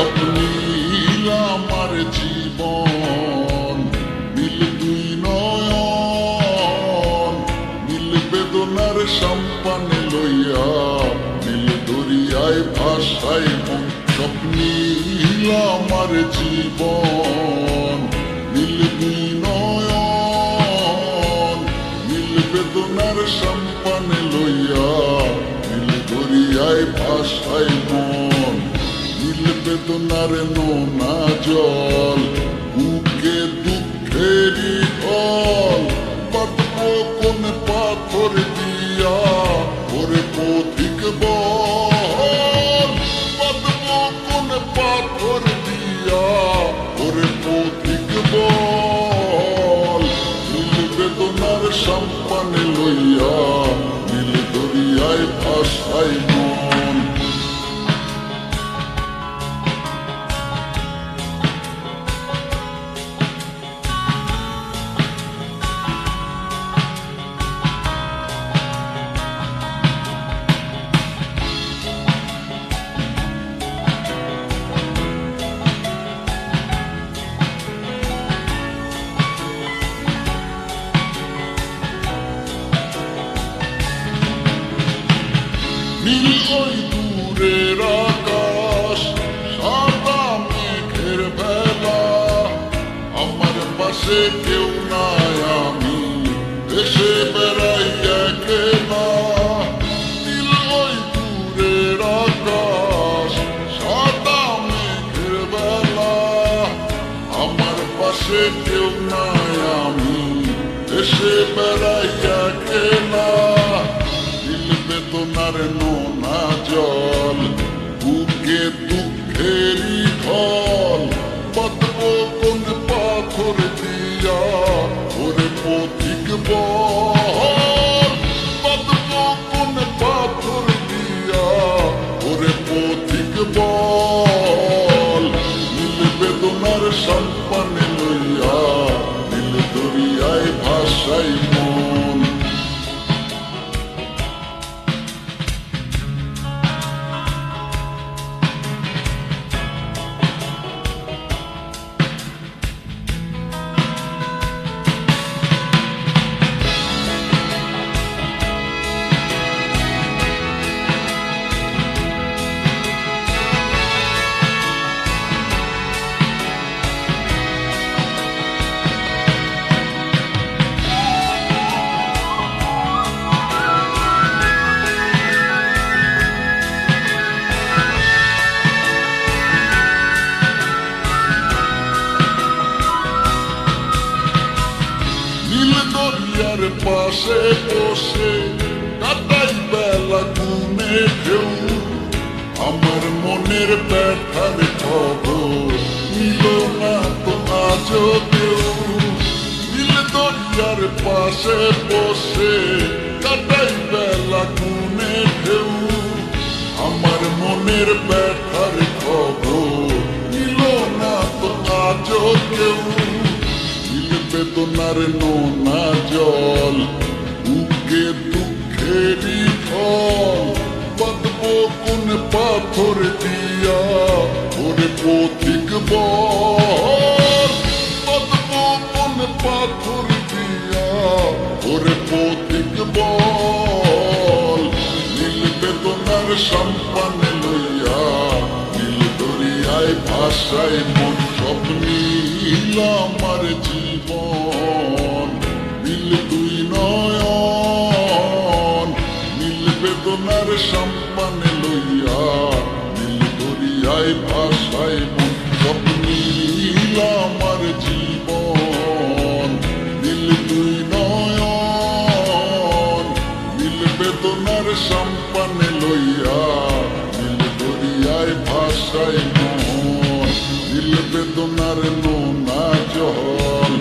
স্বপ্নীল আমার জীবন, নীল দুই নয়ন, নীল বেদনার সম্পানে লইয়া, নীল দরিয়ায় ভাসায় মন। স্বপ্নীল আমার জীবন, নীল দুই নয়ন, নীল বেদনার সম্পানে লইয়া, নীল দরিয়ায় ভাসায় মন। নীল বেদনার নোনা জল, বুকে দুঃখেরই ঢল, বাঁধবো কোন পাথর দিয়া ওরে পথিক বল, বাঁধবো কোন পাথর দিয়া ওরে পথিক বল। নীল বেদনার সম্পানে লইয়া, নীল দরিয়ায় ভাসায় মন। নীল ওই দূরের আকাশ, সাদা মেঘের ভেলা, আমার পাশে কেউ নাই, আমি দেশে বেড়াই একলা। নীল ওই দূরের আকাশ, সাদা মেঘের ভেলা, আমার পাশে কেউ নাই, আমি দেশে বেড়াই একলা। বেদনার নোনা জল, বুকে দুঃখেরই ঢল, বাঁধবো কোন পাথর দিয়া ওরে পথিক বল, বাঁধবো কোন পাথর দিয়া ওরে পথিক বল। নীল বেদনার সম্পানে লইয়া, নীল দরিয়ায় ভাসায় মন। নীল দরিয়ার পাশে বসে কাটাই বেলা গুনে ঢেউ, আমার মনের ব্যথার খবর নিল না তো আজও কেউ। নীল দরিয়ার পাশে বসে কাটাই বেলা গুনে ঢেউ, আমার মনের ব্যথার খবর নিল না তো আজও কেউ। বেদনার নোনা জল, বুকে দুঃখেরই ঢল, বাঁধবো কোন পাথর দিয়া ওরে পথিক বল, বাঁধবো কোন পাথর দিয়া ওরে পথিক বল। নীল বেদনার সম্পানে লইয়া, নীল দরিয়ায় ভাসায় মন। স্বপ্নীল আমার জীবন, নীল দুই নয়ন, নীল বেদনার সম্পানে লইয়া, নীল দরিয়ায় ভাসায় মন। স্বপ্নীল আমার জীবন, নীল দুই নয়ন, নীল বেদনার সম্পানে লইয়া, নীল দরিয়ায় ভাসায় মন। নীল বেদনার নোনা জল,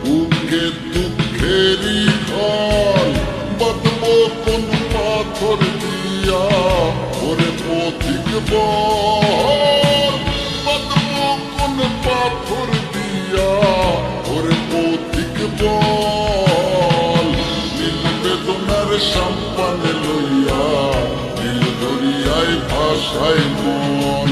বুকে দুঃখেরই ঢল, বাঁধবো কোন পাথর দিয়া ওরে পথিক বল, বাঁধবো কোন পাথর দিয়া ওরে পথিক বল। নীল বেদনার সম্পানে লইয়া, নীল দরিয়ায় ভাসায় মন।